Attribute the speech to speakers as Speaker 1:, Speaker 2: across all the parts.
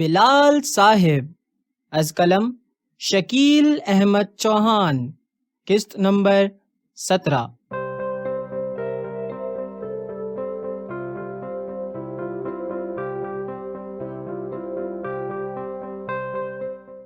Speaker 1: بلال صاحب از قلم شکیل احمد چوہان، قسط نمبر 17۔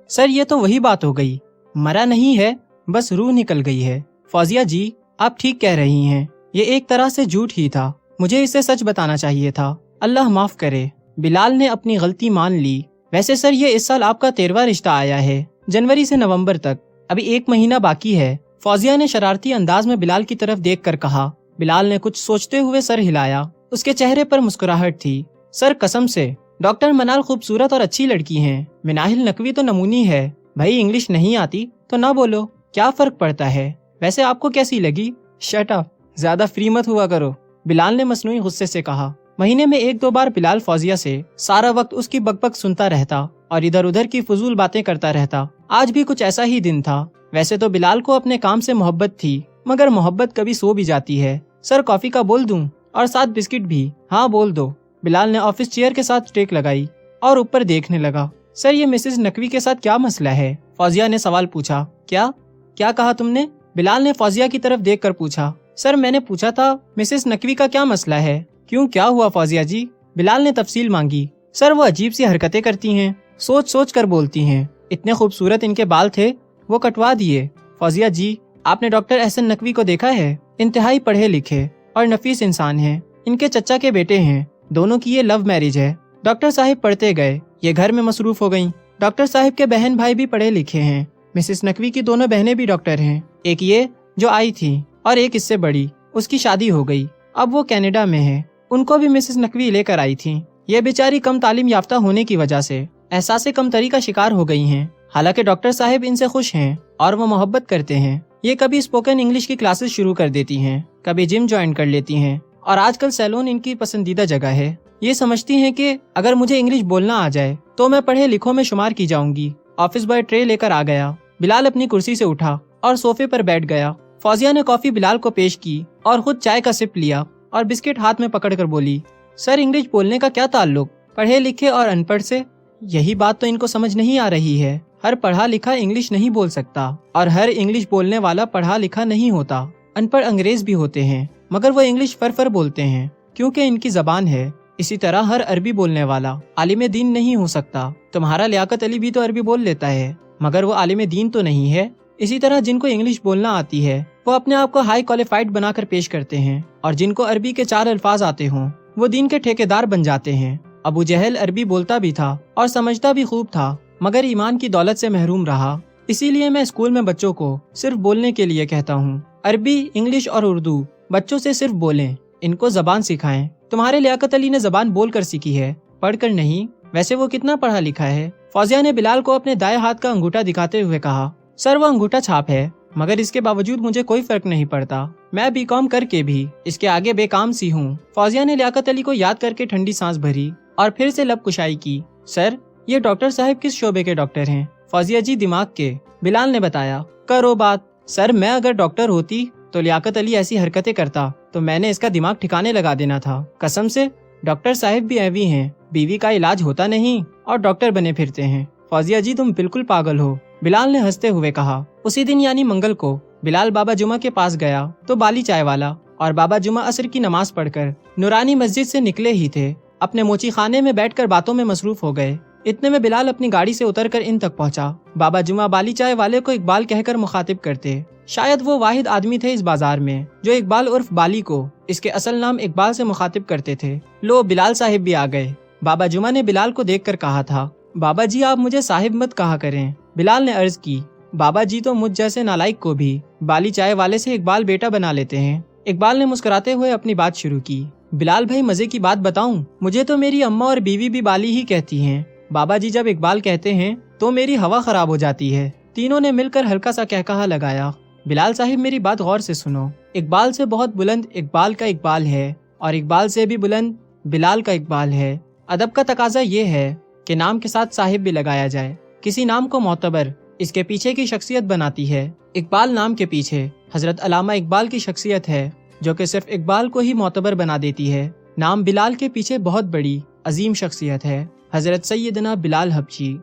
Speaker 1: سر یہ تو وہی بات ہو گئی، مرا نہیں ہے، بس روح نکل گئی ہے۔ فوزیہ جی آپ ٹھیک کہہ رہی ہیں، یہ ایک طرح سے جھوٹ ہی تھا، مجھے اسے سچ بتانا چاہیے تھا، اللہ معاف کرے۔ بلال نے اپنی غلطی مان لی۔ ویسے سر یہ اس سال آپ کا 13واں رشتہ آیا ہے، جنوری سے نومبر تک، ابھی 1 مہینہ باقی ہے۔ فوزیہ نے شرارتی انداز میں بلال کی طرف دیکھ کر کہا۔ بلال نے کچھ سوچتے ہوئے سر ہلایا، اس کے چہرے پر مسکراہٹ تھی۔ سر قسم سے ڈاکٹر منال خوبصورت اور اچھی لڑکی ہیں، مناہل نقوی تو نمونی ہے، بھائی انگلش نہیں آتی تو نہ بولو، کیا فرق پڑتا ہے؟ ویسے آپ کو کیسی لگی؟ شٹ اپ، زیادہ فری مت ہوا کرو، بلال نے مصنوعی غصے سے کہا۔ مہینے میں 1-2 بار بلال فوزیہ سے سارا وقت اس کی بک بک سنتا رہتا اور ادھر ادھر کی فضول باتیں کرتا رہتا۔ آج بھی کچھ ایسا ہی دن تھا۔ ویسے تو بلال کو اپنے کام سے محبت تھی، مگر محبت کبھی سو بھی جاتی ہے۔ سر کافی کا بول دوں اور ساتھ بسکٹ بھی؟ ہاں بول دو۔ بلال نے آفس چیئر کے ساتھ ٹیک لگائی اور اوپر دیکھنے لگا۔ سر یہ مسز نقوی کے ساتھ کیا مسئلہ ہے؟ فوزیہ نے سوال پوچھا۔ کیا کہا تم نے؟ بلال نے فوزیہ کی طرف دیکھ کر پوچھا۔ سر میں نے پوچھا تھا مسز نقوی کا کیا مسئلہ ہے؟ کیوں کیا ہوا فوزیہ جی؟ بلال نے تفصیل مانگی۔ سر وہ عجیب سی حرکتیں کرتی ہیں، سوچ سوچ کر بولتی ہیں، اتنے خوبصورت ان کے بال تھے وہ کٹوا دیے۔ فوزیہ جی آپ نے ڈاکٹر احسن نقوی کو دیکھا ہے؟ انتہائی پڑھے لکھے اور نفیس انسان ہیں، ان کے چچا کے بیٹے ہیں، دونوں کی یہ لو میرج ہے۔ ڈاکٹر صاحب پڑھتے گئے، یہ گھر میں مصروف ہو گئیں۔ ڈاکٹر صاحب کے بہن بھائی بھی پڑھے لکھے ہیں، مسز نقوی کی دونوں بہنیں بھی ڈاکٹر ہیں، ایک یہ جو آئی تھی اور ایک اس سے بڑی، اس کی شادی ہو گئی، اب وہ کینیڈا میں ہے، ان کو بھی مسز نقوی لے کر آئی تھی۔ یہ بیچاری کم تعلیم یافتہ ہونے کی وجہ سے احساس کمتری کا شکار ہو گئی ہیں، حالانکہ ڈاکٹر صاحب ان سے خوش ہیں اور وہ محبت کرتے ہیں۔ یہ کبھی اسپوکن انگلش کی کلاسز شروع کر دیتی ہیں، کبھی جم جوائن کر لیتی ہیں، اور آج کل سیلون ان کی پسندیدہ جگہ ہے۔ یہ سمجھتی ہیں کہ اگر مجھے انگلش بولنا آ جائے تو میں پڑھے لکھوں میں شمار کی جاؤں گی۔ آفس بوائے ٹرے لے کر آ گیا۔ بلال اپنی کرسی سے اٹھا اور صوفے پر بیٹھ گیا۔ فوزیہ نے کافی بلال کو پیش کی اور خود چائے کا سپ لیا اور بسکٹ ہاتھ میں پکڑ کر بولی، سر انگلش بولنے کا کیا تعلق پڑھے لکھے اور ان پڑھ سے؟ یہی بات تو ان کو سمجھ نہیں آ رہی ہے، ہر پڑھا لکھا انگلش نہیں بول سکتا اور ہر انگلش بولنے والا پڑھا لکھا نہیں ہوتا۔ ان پڑھ انگریز بھی ہوتے ہیں مگر وہ انگلش فر بولتے ہیں کیونکہ ان کی زبان ہے۔ اسی طرح ہر عربی بولنے والا عالم دین نہیں ہو سکتا۔ تمہارا لیاقت علی بھی تو عربی بول لیتا ہے مگر وہ عالم دین تو نہیں ہے۔ اسی طرح جن کو انگلش بولنا آتی ہے وہ اپنے آپ کو ہائی کوالیفائڈ بنا کر پیش کرتے ہیں، اور جن کو عربی کے 4 الفاظ آتے ہوں وہ دین کے ٹھیکیدار بن جاتے ہیں۔ ابو جہل عربی بولتا بھی تھا اور سمجھتا بھی خوب تھا مگر ایمان کی دولت سے محروم رہا۔ اسی لیے میں اسکول میں بچوں کو صرف بولنے کے لیے کہتا ہوں، عربی، انگلش اور اردو بچوں سے صرف بولیں، ان کو زبان سکھائیں۔ تمہارے لیاقت علی نے زبان بول کر سیکھی ہے، پڑھ کر نہیں۔ ویسے وہ کتنا پڑھا لکھا ہے؟ فوزیہ نے بلال کو اپنے دائیں ہاتھ کا انگوٹھا دکھاتے ہوئے کہا۔ سر وہ انگوٹھا چھاپ ہے مگر اس کے باوجود مجھے کوئی فرق نہیں پڑتا، میں BCom کر کے بھی اس کے آگے بے کام سی ہوں۔ فوزیہ نے لیاقت علی کو یاد کر کے ٹھنڈی سانس بھری اور پھر سے لب کشائی کی۔ سر یہ ڈاکٹر صاحب کس شعبے کے ڈاکٹر ہیں؟ فوزیہ جی دماغ کے، بلال نے بتایا۔ کرو بات۔ سر میں اگر ڈاکٹر ہوتی تو لیاقت علی ایسی حرکتیں کرتا تو میں نے اس کا دماغ ٹھکانے لگا دینا تھا، قسم سے۔ ڈاکٹر صاحب بھی ایوی ہیں، بیوی کا علاج ہوتا نہیں اور ڈاکٹر بنے پھرتے ہیں۔ فوزیہ جی تم بالکل پاگل ہو، بلال نے ہنستے ہوئے کہا۔ اسی دن یعنی منگل کو بلال بابا جمعہ کے پاس گیا تو بالی چائے والا اور بابا جمعہ عصر کی نماز پڑھ کر نورانی مسجد سے نکلے ہی تھے، اپنے موچی خانے میں بیٹھ کر باتوں میں مصروف ہو گئے۔ اتنے میں بلال اپنی گاڑی سے اتر کر ان تک پہنچا۔ بابا جمعہ بالی چائے والے کو اقبال کہہ کر مخاطب کرتے، شاید وہ واحد آدمی تھے اس بازار میں جو اقبال عرف بالی کو اس کے اصل نام اقبال سے مخاطب کرتے تھے۔ لو بلال صاحب بھی آ گئے۔ بابا جمعہ نے بلال کو دیکھ کر کہا تھا، بابا جی آپ مجھے صاحب مت کہا کریں۔ بلال نے عرض کی، بابا جی تو مجھ جیسے نالائق کو بھی بالی چائے والے سے اقبال بیٹا بنا لیتے ہیں۔ اقبال نے مسکراتے ہوئے اپنی بات شروع کی، بلال بھائی مزے کی بات بتاؤں، مجھے تو میری اماں اور بیوی بھی بالی ہی کہتی ہیں۔ بابا جی جب اقبال کہتے ہیں تو میری ہوا خراب ہو جاتی ہے۔ تینوں نے مل کر ہلکا سا کہکہا لگایا۔ بلال صاحب میری بات غور سے سنو، اقبال سے بہت بلند اقبال کا اقبال ہے اور اقبال سے بھی بلند بلال کا اقبال ہے۔ ادب کا تقاضا یہ ہے کہ نام کے ساتھ صاحب بھی لگایا جائے، کسی نام کو معتبر اس کے پیچھے کی شخصیت بناتی ہے۔ اقبال نام کے پیچھے حضرت علامہ اقبال کی شخصیت ہے جو کہ صرف اقبال کو ہی معتبر بنا دیتی ہے۔ نام بلال کے پیچھے بہت بڑی عظیم شخصیت ہے حضرت سیدنا بلال حبشی،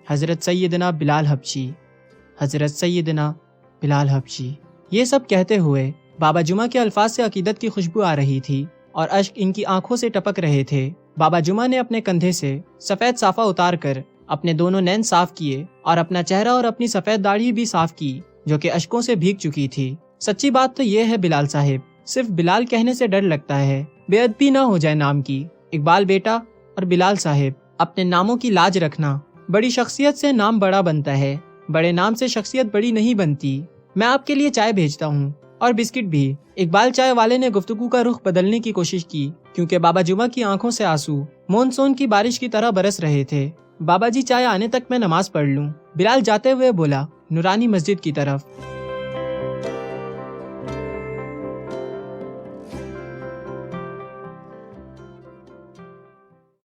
Speaker 1: حضرت سیدنا بلال حبشی، حضرت سیدنا بلال حبشی۔ یہ سب کہتے ہوئے بابا جمعہ کے الفاظ سے عقیدت کی خوشبو آ رہی تھی اور اشک ان کی آنکھوں سے ٹپک رہے تھے۔ بابا جمعہ نے اپنے کندھے سے سفید صافہ اتار کر اپنے دونوں نین صاف کیے اور اپنا چہرہ اور اپنی سفید داڑھی بھی صاف کی جو کہ اشکوں سے بھیگ چکی تھی۔ سچی بات تو یہ ہے بلال صاحب، صرف بلال کہنے سے ڈر لگتا ہے، بے ادبی نہ ہو جائے نام کی۔ اقبال بیٹا اور بلال صاحب، اپنے ناموں کی لاج رکھنا۔ بڑی شخصیت سے نام بڑا بنتا ہے، بڑے نام سے شخصیت بڑی نہیں بنتی۔ میں آپ کے لیے چائے بھیجتا ہوں اور بسکٹ بھی۔ اقبال چائے والے نے گفتگو کا رخ بدلنے کی کوشش کی کیونکہ بابا جمعہ کی آنکھوں سے آنسو مونسون کی بارش کی طرح برس رہے تھے۔ بابا جی چائے آنے تک میں نماز پڑھ لوں، بلال جاتے ہوئے بولا، نورانی مسجد کی طرف۔